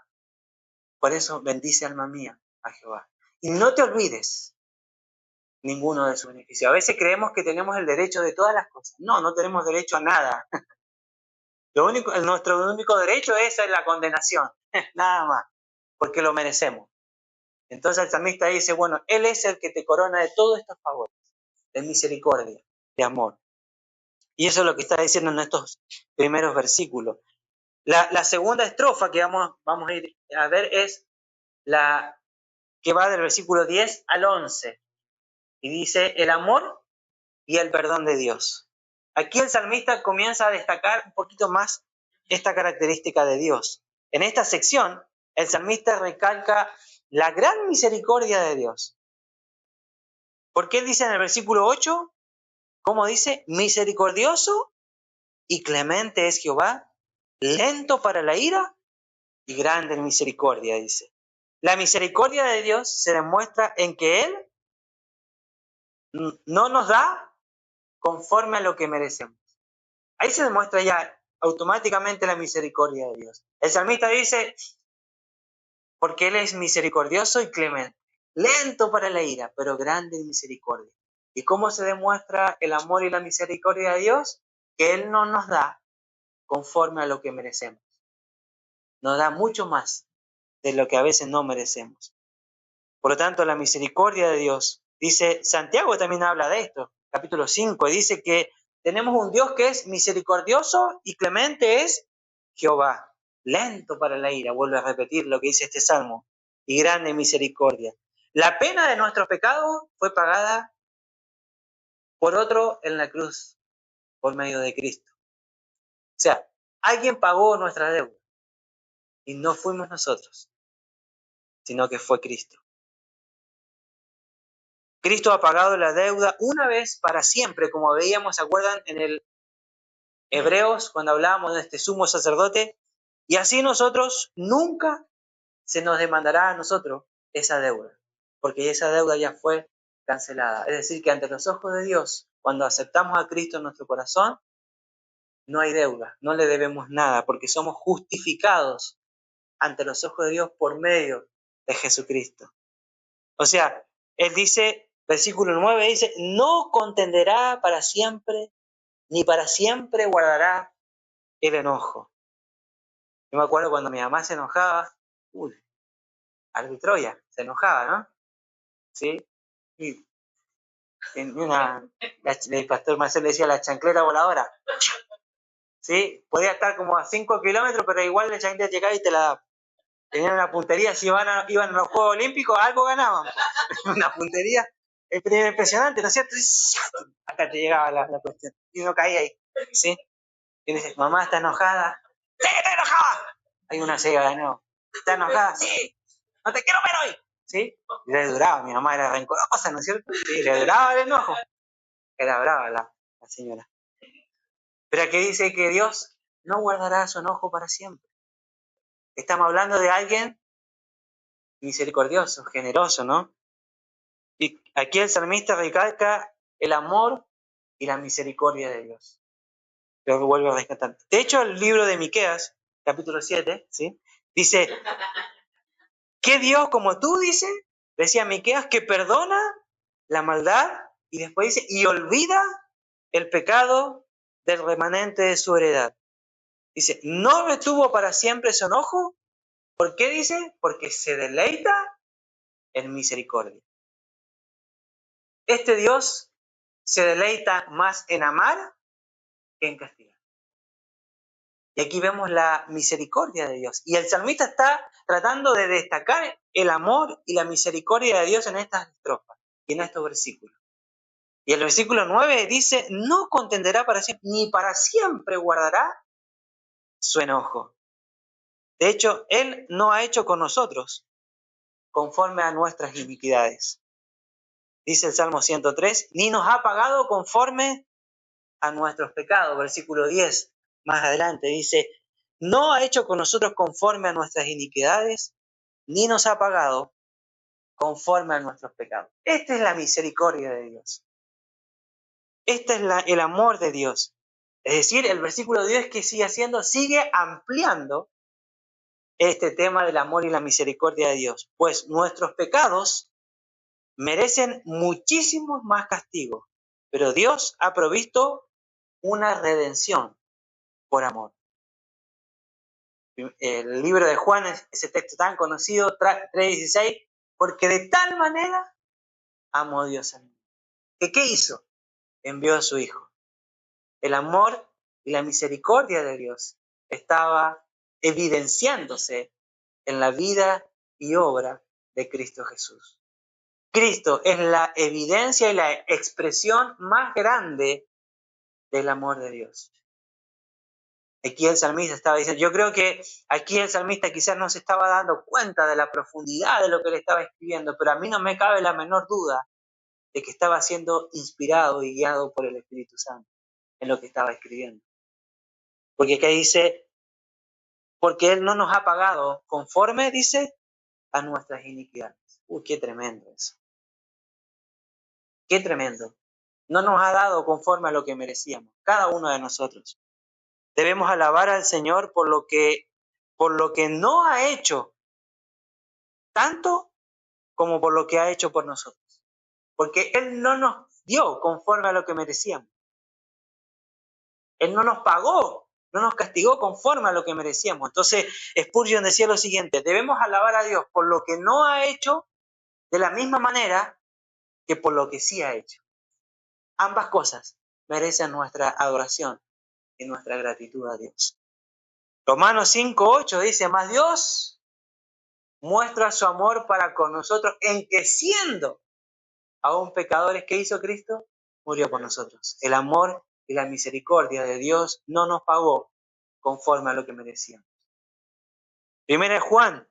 Por eso, bendice alma mía a Jehová. Y no te olvides ninguno de sus beneficios. A veces creemos que tenemos el derecho de todas las cosas. No, no tenemos derecho a nada. Nuestro único derecho es la condenación, nada más, porque lo merecemos. Entonces el salmista dice, bueno, Él es el que te corona de todos estos favores, de misericordia, de amor. Y eso es lo que está diciendo en estos primeros versículos. La segunda estrofa que vamos a ir a ver es la que va del versículo 10 al 11. Y dice, el amor y el perdón de Dios. Aquí el salmista comienza a destacar un poquito más esta característica de Dios. En esta sección, el salmista recalca la gran misericordia de Dios. Porque él dice en el versículo 8, ¿cómo dice? Misericordioso y clemente es Jehová, lento para la ira y grande en misericordia, dice. La misericordia de Dios se demuestra en que Él no nos da conforme a lo que merecemos. Ahí se demuestra ya automáticamente la misericordia de Dios. El salmista dice, porque Él es misericordioso y clemente, lento para la ira, pero grande en misericordia. ¿Y cómo se demuestra el amor y la misericordia de Dios? Que Él no nos da conforme a lo que merecemos. Nos da mucho más de lo que a veces no merecemos. Por lo tanto, la misericordia de Dios, dice, Santiago también habla de esto, capítulo 5, y dice que tenemos un Dios que es misericordioso y clemente es Jehová, lento para la ira, vuelve a repetir lo que dice este salmo, y grande misericordia. La pena de nuestros pecados fue pagada por otro en la cruz, por medio de Cristo. O sea, alguien pagó nuestra deuda, y no fuimos nosotros, sino que fue Cristo. Cristo ha pagado la deuda una vez para siempre, como veíamos, ¿se acuerdan? En el Hebreos, cuando hablábamos de este sumo sacerdote, y así nosotros nunca se nos demandará a nosotros esa deuda, porque esa deuda ya fue cancelada. Es decir, que ante los ojos de Dios, cuando aceptamos a Cristo en nuestro corazón, no hay deuda, no le debemos nada, porque somos justificados ante los ojos de Dios por medio de Jesucristo. O sea, él dice, versículo 9 dice, no contenderá para siempre, ni para siempre guardará el enojo. Yo me acuerdo cuando mi mamá se enojaba, arbitroya, se enojaba, ¿no? ¿Sí? Y el pastor Marcelo le decía la chanclera voladora. ¿Sí? Podía estar como a 5 kilómetros, pero igual la chanclera llegaba y te la daba. Tenían una puntería, si iban a los Juegos Olímpicos, algo ganaban. Una puntería impresionante, ¿no es cierto? Hasta te llegaba la cuestión. Y uno caía ahí, ¿sí? Y dice, mamá está enojada. ¡Sí, está enojada! Hay una ciega de nuevo. ¿Está enojada? ¡Sí! ¡No te quiero ver hoy! ¿Sí? Y le duraba, mi mamá era rencorosa, ¿no es cierto? Sí, le duraba el enojo. Era brava la señora. Pero aquí dice que Dios no guardará su enojo para siempre. Estamos hablando de alguien misericordioso, generoso, ¿no? Y aquí el salmista recalca el amor y la misericordia de Dios. Lo vuelvo a rescatar. De hecho, el libro de Miqueas, capítulo 7, ¿sí? Dice, ¿qué Dios como tú, dice? Decía Miqueas, que perdona la maldad y después dice, y olvida el pecado del remanente de su heredad. Dice, no retuvo para siempre su enojo. ¿Por qué dice? Porque se deleita en misericordia. Este Dios se deleita más en amar que en castigar. Y aquí vemos la misericordia de Dios. Y el salmista está tratando de destacar el amor y la misericordia de Dios en estas estrofas y en estos versículos. Y el versículo 9 dice, no contenderá para siempre, ni para siempre guardará su enojo. De hecho, Él no ha hecho con nosotros conforme a nuestras iniquidades. Dice el Salmo 103, ni nos ha pagado conforme a nuestros pecados. Versículo 10, más adelante dice, no ha hecho con nosotros conforme a nuestras iniquidades, ni nos ha pagado conforme a nuestros pecados. Esta es la misericordia de Dios. Este es el amor de Dios. Es decir, el versículo 10 que sigue haciendo, sigue ampliando este tema del amor y la misericordia de Dios. Pues nuestros pecados merecen muchísimos más castigos, pero Dios ha provisto una redención por amor. El libro de Juan, ese texto tan conocido, 3:16, porque de tal manera amó Dios al mundo. ¿Qué hizo? Envió a su Hijo. El amor y la misericordia de Dios estaba evidenciándose en la vida y obra de Cristo Jesús. Cristo es la evidencia y la expresión más grande del amor de Dios. Aquí el salmista estaba diciendo, yo creo que aquí el salmista quizás no se estaba dando cuenta de la profundidad de lo que le estaba escribiendo, pero a mí no me cabe la menor duda de que estaba siendo inspirado y guiado por el Espíritu Santo en lo que estaba escribiendo. Porque acá dice, porque Él no nos ha pagado conforme, dice, a nuestras iniquidades. Uy, qué tremendo eso. Qué tremendo. No nos ha dado conforme a lo que merecíamos, cada uno de nosotros. Debemos alabar al Señor por lo que no ha hecho, tanto como por lo que ha hecho por nosotros. Porque Él no nos dio conforme a lo que merecíamos. Él no nos pagó, no nos castigó conforme a lo que merecíamos. Entonces, Spurgeon decía lo siguiente, debemos alabar a Dios por lo que no ha hecho de la misma manera que por lo que sí ha hecho. Ambas cosas merecen nuestra adoración y nuestra gratitud a Dios. Romanos 5:8 dice, más Dios muestra su amor para con nosotros en que siendo aún pecadores, ¿qué hizo Cristo? Murió por nosotros. El amor y la misericordia de Dios no nos pagó conforme a lo que merecíamos. Primera Juan,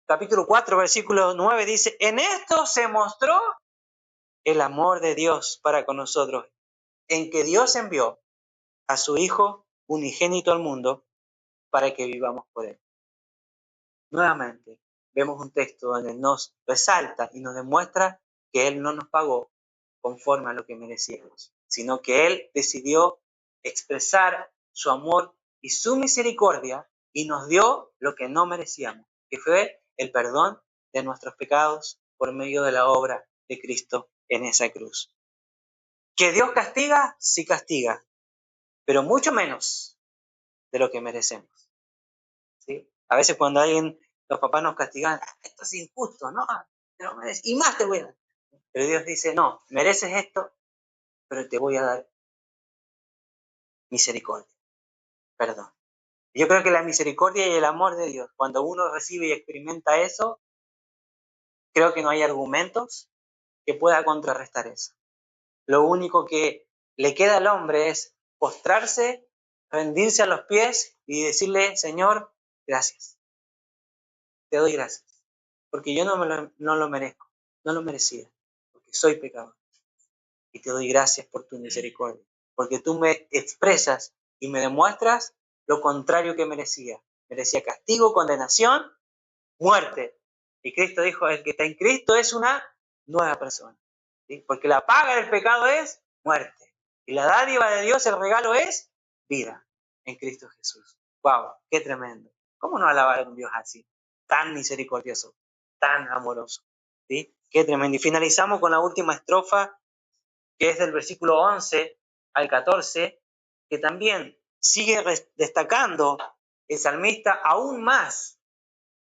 capítulo 4, versículo 9 dice, en esto se mostró el amor de Dios para con nosotros, en que Dios envió a su Hijo unigénito al mundo para que vivamos por Él. Nuevamente, vemos un texto donde nos resalta y nos demuestra que Él no nos pagó conforme a lo que merecíamos, sino que Él decidió expresar su amor y su misericordia y nos dio lo que no merecíamos, que fue el perdón de nuestros pecados por medio de la obra de Cristo en esa cruz. ¿Que Dios castiga? Sí castiga, pero mucho menos de lo que merecemos. ¿Sí? A veces cuando los papás nos castigan, esto es injusto, no, te lo mereces, y más te voy a dar. Pero Dios dice, no, mereces esto, pero te voy a dar misericordia, perdón. Yo creo que la misericordia y el amor de Dios, cuando uno recibe y experimenta eso, creo que no hay argumentos que pueda contrarrestar eso. Lo único que le queda al hombre es postrarse, rendirse a los pies y decirle, Señor, gracias. Te doy gracias. Porque yo no lo merezco, no lo merecía, porque soy pecador. Y te doy gracias por tu misericordia, porque tú me expresas y me demuestras lo contrario que merecía. Merecía castigo, condenación, muerte. Y Cristo dijo, el que está en Cristo es una nueva persona. ¿Sí? Porque la paga del pecado es muerte. Y la dádiva de Dios, el regalo es vida en Cristo Jesús. ¡Wow! ¡Qué tremendo! ¿Cómo no alabar a un Dios así? Tan misericordioso, tan amoroso. ¿Sí? ¡Qué tremendo! Y finalizamos con la última estrofa, que es del versículo 11 al 14, que también sigue destacando el salmista aún más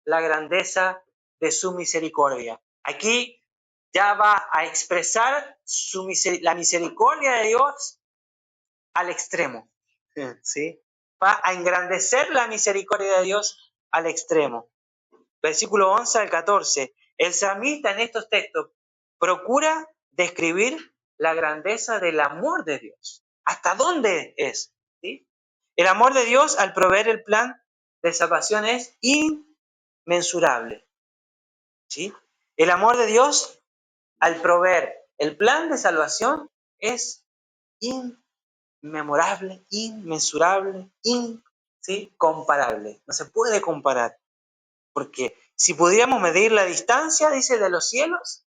la grandeza de su misericordia. Aquí ya va a expresar la misericordia de Dios al extremo, ¿sí? va a engrandecer la misericordia de Dios al extremo. Versículo 11 al 14. El salmista en estos textos procura describir la grandeza del amor de Dios. ¿Hasta dónde es? ¿Sí? El amor de Dios al proveer el plan de salvación es inmensurable. ¿Sí? El amor de Dios al proveer el plan de salvación es inmemorable, inmensurable, ¿sí? Comparable. No se puede comparar. Porque si pudiéramos medir la distancia, dice, de los cielos,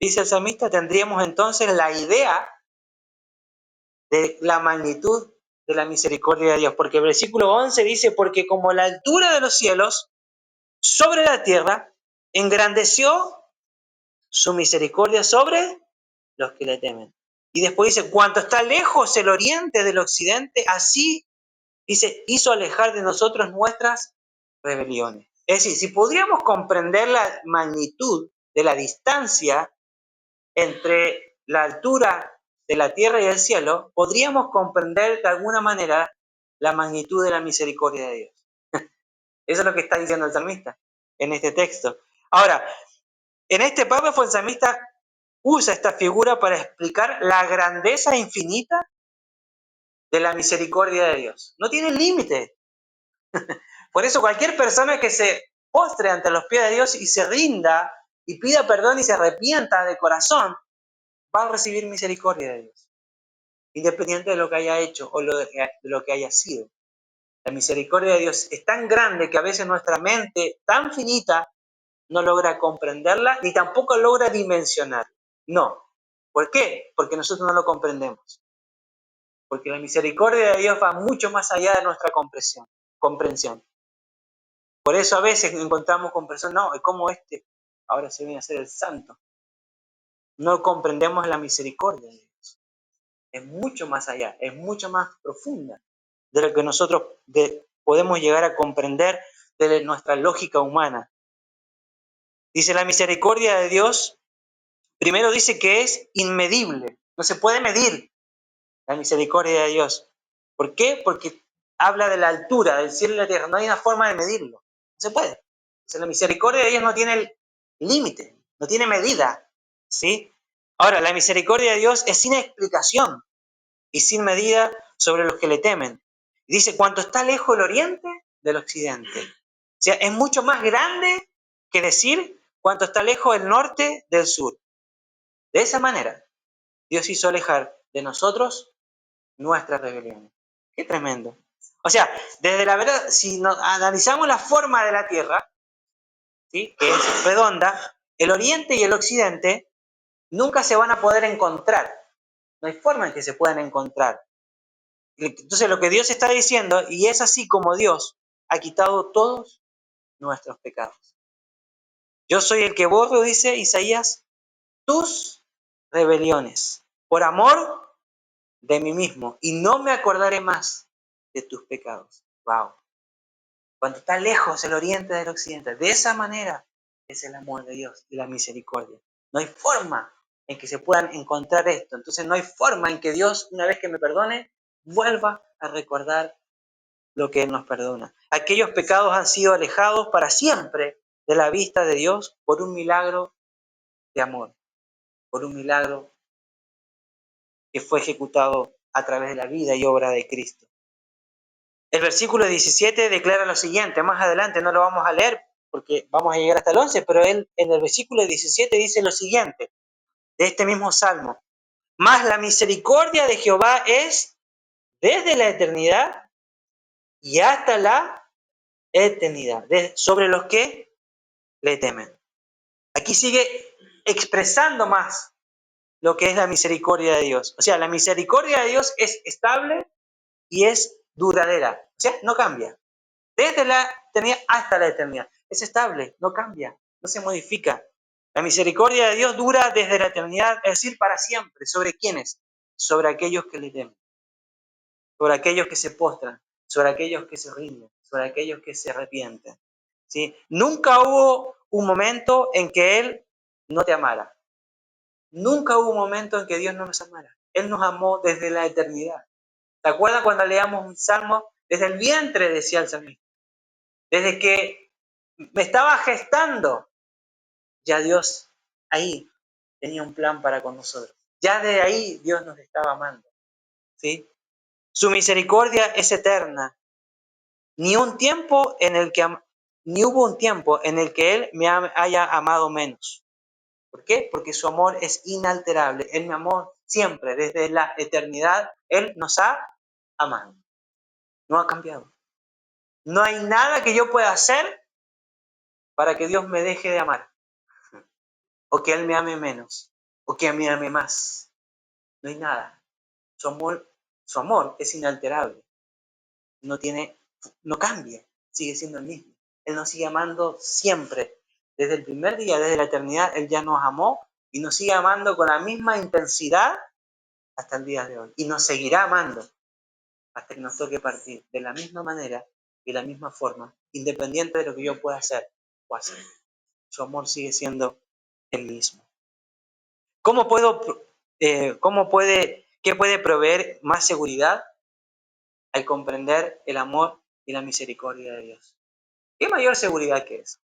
dice el salmista, tendríamos entonces la idea de la magnitud de la misericordia de Dios. Porque el versículo 11 dice, porque como la altura de los cielos sobre la tierra, engrandeció su misericordia sobre los que le temen. Y después dice, cuanto está lejos el oriente del occidente, así, dice, hizo alejar de nosotros nuestras rebeliones. Es decir, si podríamos comprender la magnitud de la distancia entre la altura de la tierra y el cielo, podríamos comprender de alguna manera la magnitud de la misericordia de Dios. Eso es lo que está diciendo el salmista en este texto. Ahora, en este párrafo el salmista usa esta figura para explicar la grandeza infinita de la misericordia de Dios. No tiene límite. Por eso cualquier persona que se postre ante los pies de Dios y se rinda y pida perdón y se arrepienta de corazón, va a recibir misericordia de Dios, independiente de lo que haya hecho o de lo que haya sido. La misericordia de Dios es tan grande que a veces nuestra mente, tan finita, no logra comprenderla ni tampoco logra dimensionar. No. ¿Por qué? Porque nosotros no lo comprendemos. Porque la misericordia de Dios va mucho más allá de nuestra comprensión. Por eso a veces encontramos con personas, no, es como ahora se viene a ser el santo. No comprendemos la misericordia de Dios. Es mucho más allá, es mucho más profunda de lo que nosotros podemos llegar a comprender de nuestra lógica humana. Dice la misericordia de Dios, primero dice que es inmedible, no se puede medir la misericordia de Dios. ¿Por qué? Porque habla de la altura del cielo y la tierra, no hay una forma de medirlo, no se puede. Entonces, la misericordia de Dios no tiene límite, no tiene medida, ¿sí? Ahora, la misericordia de Dios es sin explicación y sin medida sobre los que le temen. Dice, cuanto está lejos el oriente del occidente. O sea, es mucho más grande que decir cuanto está lejos el norte del sur. De esa manera, Dios hizo alejar de nosotros nuestras rebeliones. Qué tremendo. O sea, desde la verdad, si analizamos la forma de la Tierra, ¿sí?, que es redonda, el oriente y el occidente nunca se van a poder encontrar. No hay forma en que se puedan encontrar. Entonces lo que Dios está diciendo, y es así como Dios ha quitado todos nuestros pecados. Yo soy el que borro, dice Isaías, tus rebeliones, por amor de mí mismo, y no me acordaré más de tus pecados. Wow. Cuando está lejos el oriente del occidente, de esa manera es el amor de Dios y la misericordia. No hay forma en que se puedan encontrar esto. Entonces no hay forma en que Dios, una vez que me perdone, vuelva a recordar lo que Él nos perdona. Aquellos pecados han sido alejados para siempre de la vista de Dios por un milagro de amor, por un milagro que fue ejecutado a través de la vida y obra de Cristo. El versículo 17 declara lo siguiente, más adelante no lo vamos a leer porque vamos a llegar hasta el 11, pero él en el versículo 17 dice lo siguiente, de este mismo salmo, mas la misericordia de Jehová es desde la eternidad y hasta la eternidad, sobre los que le temen. Aquí sigue expresando más lo que es la misericordia de Dios. O sea, la misericordia de Dios es estable y es duradera. O sea, no cambia. Desde la eternidad hasta la eternidad. Es estable, no cambia, no se modifica. La misericordia de Dios dura desde la eternidad, es decir, para siempre. ¿Sobre quiénes? Sobre aquellos que le temen. Sobre aquellos que se postran. Sobre aquellos que se rinden. Sobre aquellos que se arrepienten. ¿Sí? Nunca hubo un momento en que Él no te amara. Nunca hubo un momento en que Dios no nos amara. Él nos amó desde la eternidad. ¿Te acuerdas cuando leamos un salmo Desde el vientre, decía el salmista. Desde que me estaba gestando, ya Dios ahí tenía un plan para con nosotros. Ya de ahí Dios nos estaba amando. ¿Sí? Su misericordia es eterna. Ni hubo un tiempo en el que Él me haya amado menos. ¿Por qué? Porque su amor es inalterable. Él me amó siempre, desde la eternidad. Él nos ha amado. No ha cambiado. No hay nada que yo pueda hacer para que Dios me deje de amar. O que Él me ame menos. O que me ame más. No hay nada. Su amor es inalterable. No cambia. Sigue siendo el mismo. Él nos sigue amando siempre. Desde el primer día, desde la eternidad, Él ya nos amó y nos sigue amando con la misma intensidad hasta el día de hoy. Y nos seguirá amando hasta que nos toque partir de la misma manera y de la misma forma, independiente de lo que yo pueda hacer o hacer. Su amor sigue siendo el mismo. ¿Qué puede proveer más seguridad? Al comprender el amor y la misericordia de Dios. ¿Qué mayor seguridad que eso?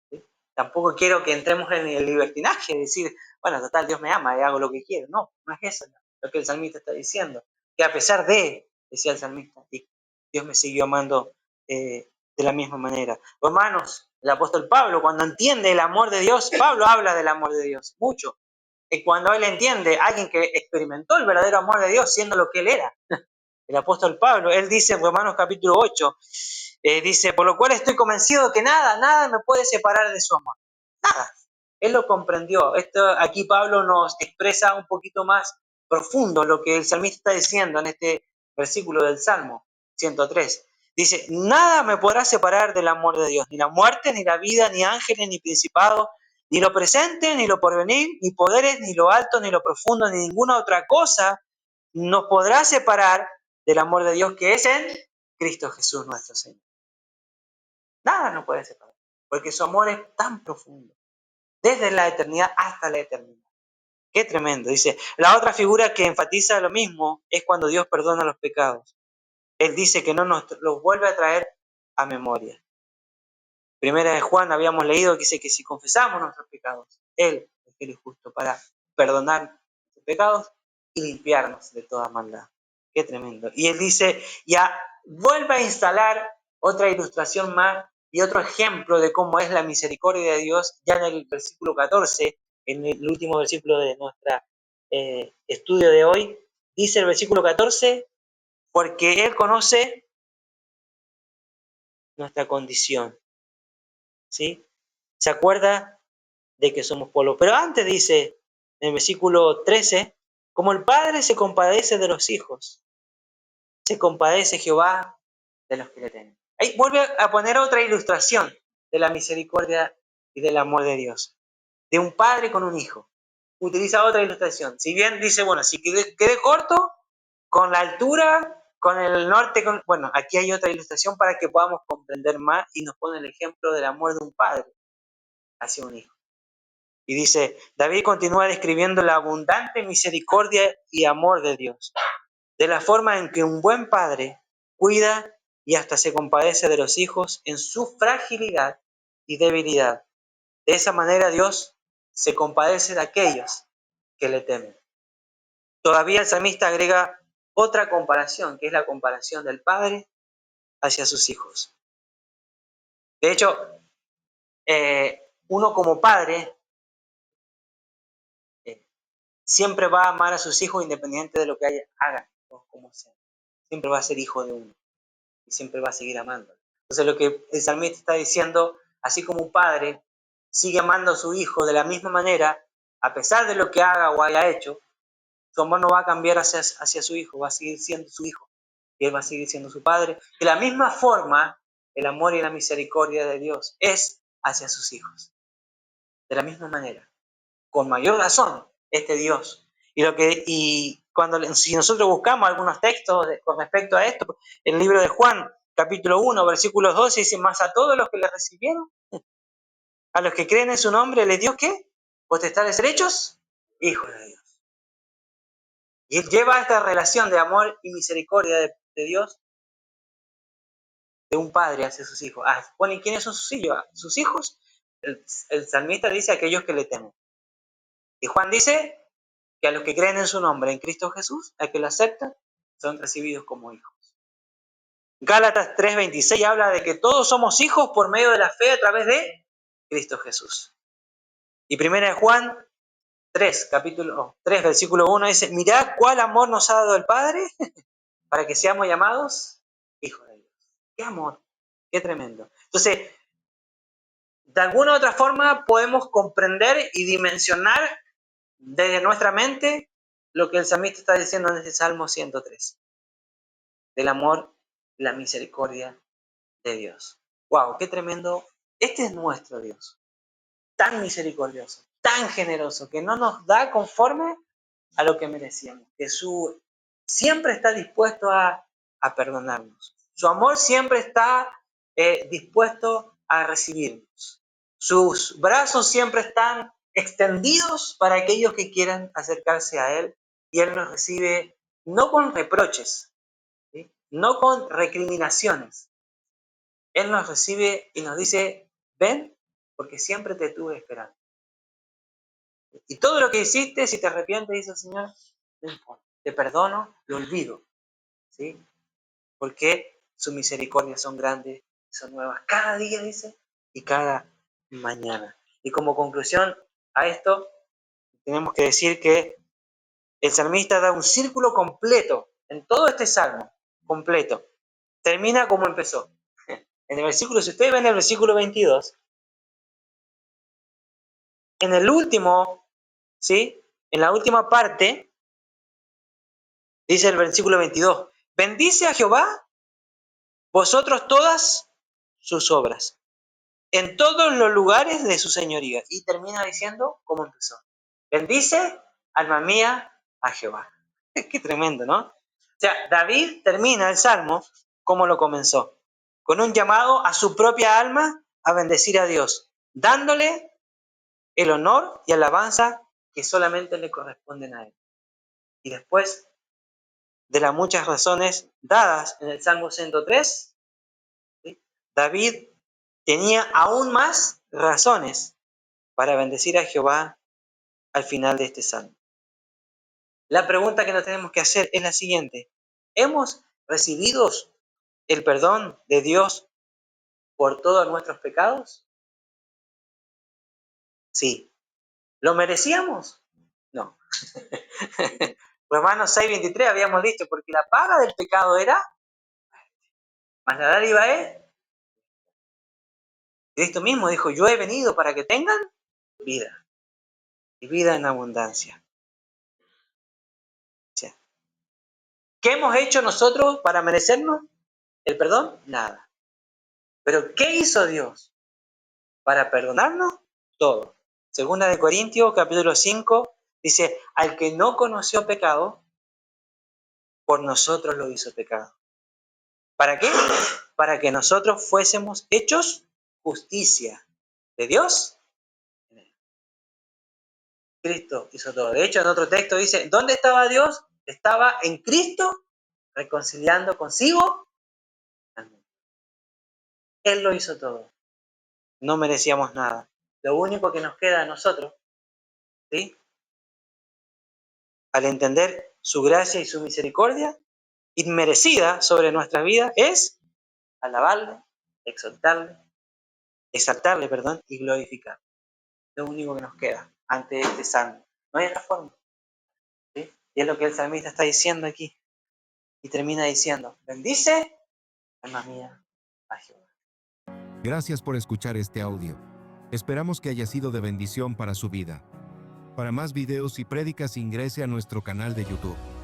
¿Sí? Tampoco quiero que entremos en el libertinaje de decir, bueno, total, Dios me ama y hago lo que quiero. No, no es eso lo que el salmista está diciendo. Que a pesar de, decía el salmista, Dios me siguió amando de la misma manera. Hermanos, el apóstol Pablo, cuando entiende el amor de Dios, Pablo habla del amor de Dios mucho. Y cuando él entiende, alguien que experimentó el verdadero amor de Dios siendo lo que él era, el apóstol Pablo, él dice en Romanos capítulo 8, dice, por lo cual estoy convencido que nada me puede separar de su amor. Nada. Él lo comprendió. Aquí Pablo nos expresa un poquito más profundo lo que el salmista está diciendo en este versículo del Salmo 103. Dice, nada me podrá separar del amor de Dios, ni la muerte, ni la vida, ni ángeles, ni principados, ni lo presente, ni lo porvenir, ni poderes, ni lo alto, ni lo profundo, ni ninguna otra cosa nos podrá separar del amor de Dios que es en Cristo Jesús nuestro Señor. Nada nos puede separar, porque su amor es tan profundo, desde la eternidad hasta la eternidad. Qué tremendo. Dice, la otra figura que enfatiza lo mismo es cuando Dios perdona los pecados. Él dice que no nos los vuelve a traer a memoria. Primera de Juan habíamos leído que dice que si confesamos nuestros pecados, Él es fiel y justo para perdonar nuestros pecados y limpiarnos de toda maldad. Qué tremendo. Y Él dice, ya vuelve a instalar otra ilustración más y otro ejemplo de cómo es la misericordia de Dios, ya en el versículo 14, en el último versículo de nuestro estudio de hoy. Dice el versículo 14, porque Él conoce nuestra condición. ¿Sí? Se acuerda de que somos polvo. Pero antes dice, en el versículo 13, como el Padre se compadece de los hijos, se compadece Jehová de los que le temen. Ahí vuelve a poner otra ilustración de la misericordia y del amor de Dios. De un padre con un hijo. Utiliza otra ilustración. Si bien dice, bueno, si quedé corto con la altura, con el norte, bueno, aquí hay otra ilustración para que podamos comprender más y nos pone el ejemplo del amor de un padre hacia un hijo. Y dice, David continúa describiendo la abundante misericordia y amor de Dios, de la forma en que un buen padre cuida y hasta se compadece de los hijos en su fragilidad y debilidad. De esa manera Dios se compadece de aquellos que le temen. Todavía el salmista agrega otra comparación, que es la comparación del padre hacia sus hijos. De hecho, uno como padre siempre va a amar a sus hijos independiente de lo que hagan o como sea. Siempre va a ser hijo de uno y siempre va a seguir amando. Entonces lo que el salmista está diciendo, así como un padre sigue amando a su hijo de la misma manera, a pesar de lo que haga o haya hecho, su amor no va a cambiar hacia su hijo, va a seguir siendo su hijo y él va a seguir siendo su padre. De la misma forma, el amor y la misericordia de Dios es hacia sus hijos. De la misma manera. Con mayor razón, este Dios. Si nosotros buscamos algunos textos con respecto a esto, el libro de Juan, capítulo 1, versículos 12, dice, más a todos los que le recibieron, a los que creen en su nombre, ¿les dio qué? Potestad de ser hechos hijos de Dios. Y él lleva esta relación de amor y misericordia de Dios de un padre hacia sus hijos. Bueno, ¿y quiénes son sus hijos? Sus hijos, el salmista dice aquellos que le temen. Y Juan dice que a los que creen en su nombre, en Cristo Jesús, a que lo aceptan, son recibidos como hijos. Gálatas 3:26 habla de que todos somos hijos por medio de la fe a través de Cristo Jesús. Y 1 Juan 3, capítulo 3, versículo 1 dice, mirad cuál amor nos ha dado el Padre para que seamos llamados hijos de Dios. ¡Qué amor! ¡Qué tremendo! Entonces, de alguna u otra forma podemos comprender y dimensionar desde nuestra mente lo que el salmista está diciendo en este Salmo 103. Del amor, la misericordia de Dios. ¡Wow! ¡Qué tremendo! Este es nuestro Dios. Tan misericordioso, tan generoso, que no nos da conforme a lo que merecíamos. Jesús siempre está dispuesto a perdonarnos. Su amor siempre está dispuesto a recibirnos. Sus brazos siempre están extendidos para aquellos que quieran acercarse a Él, y Él nos recibe no con reproches, ¿sí? No con recriminaciones. Él nos recibe y nos dice, ven, porque siempre te tuve esperando. Y todo lo que hiciste, si te arrepientes, dice el Señor, no importa, te perdono, lo olvido, ¿sí? Porque sus misericordias son grandes, son nuevas cada día, dice, y cada mañana. Y como conclusión a esto, tenemos que decir que el salmista da un círculo completo en todo este salmo, completo. Termina como empezó. En el versículo, si ustedes ven el versículo 22, en el último, ¿sí? En la última parte, dice el versículo 22, bendice a Jehová vosotros todas sus obras, en todos los lugares de su señoría. Y termina diciendo cómo empezó. Bendice, alma mía, a Jehová. Qué tremendo, ¿no? O sea, David termina el Salmo como lo comenzó, con un llamado a su propia alma a bendecir a Dios, dándole el honor y alabanza que solamente le corresponden a Él. Y después de las muchas razones dadas en el Salmo 103, ¿sí? David tenía aún más razones para bendecir a Jehová al final de este salmo. La pregunta que nos tenemos que hacer es la siguiente: ¿hemos recibido el perdón de Dios por todos nuestros pecados? Sí. ¿Lo merecíamos? No. Romanos 6:23 habíamos dicho, porque la paga del pecado era, mas la dádiva es. Cristo mismo dijo, yo he venido para que tengan vida, y vida en abundancia. O sea, ¿qué hemos hecho nosotros para merecernos el perdón? Nada. Pero ¿qué hizo Dios para perdonarnos? Todo. Segunda de Corintios, capítulo 5, dice, al que no conoció pecado, por nosotros lo hizo pecado. ¿Para qué? Para que nosotros fuésemos hechos justicia de Dios. Cristo hizo todo. De hecho, en otro texto dice, ¿dónde estaba Dios? Estaba en Cristo reconciliando consigo al mundo. Él lo hizo todo. No merecíamos nada. Lo único que nos queda a nosotros, ¿sí? Al entender su gracia y su misericordia inmerecida sobre nuestras vidas, es alabarle, exaltarle, y glorificar. Lo único que nos queda ante este salmo. No hay otra forma, ¿sí? Y es lo que el salmista está diciendo aquí. Y termina diciendo, bendice, alma mía, a Jehová. Gracias por escuchar este audio. Esperamos que haya sido de bendición para su vida. Para más videos y prédicas ingrese a nuestro canal de YouTube.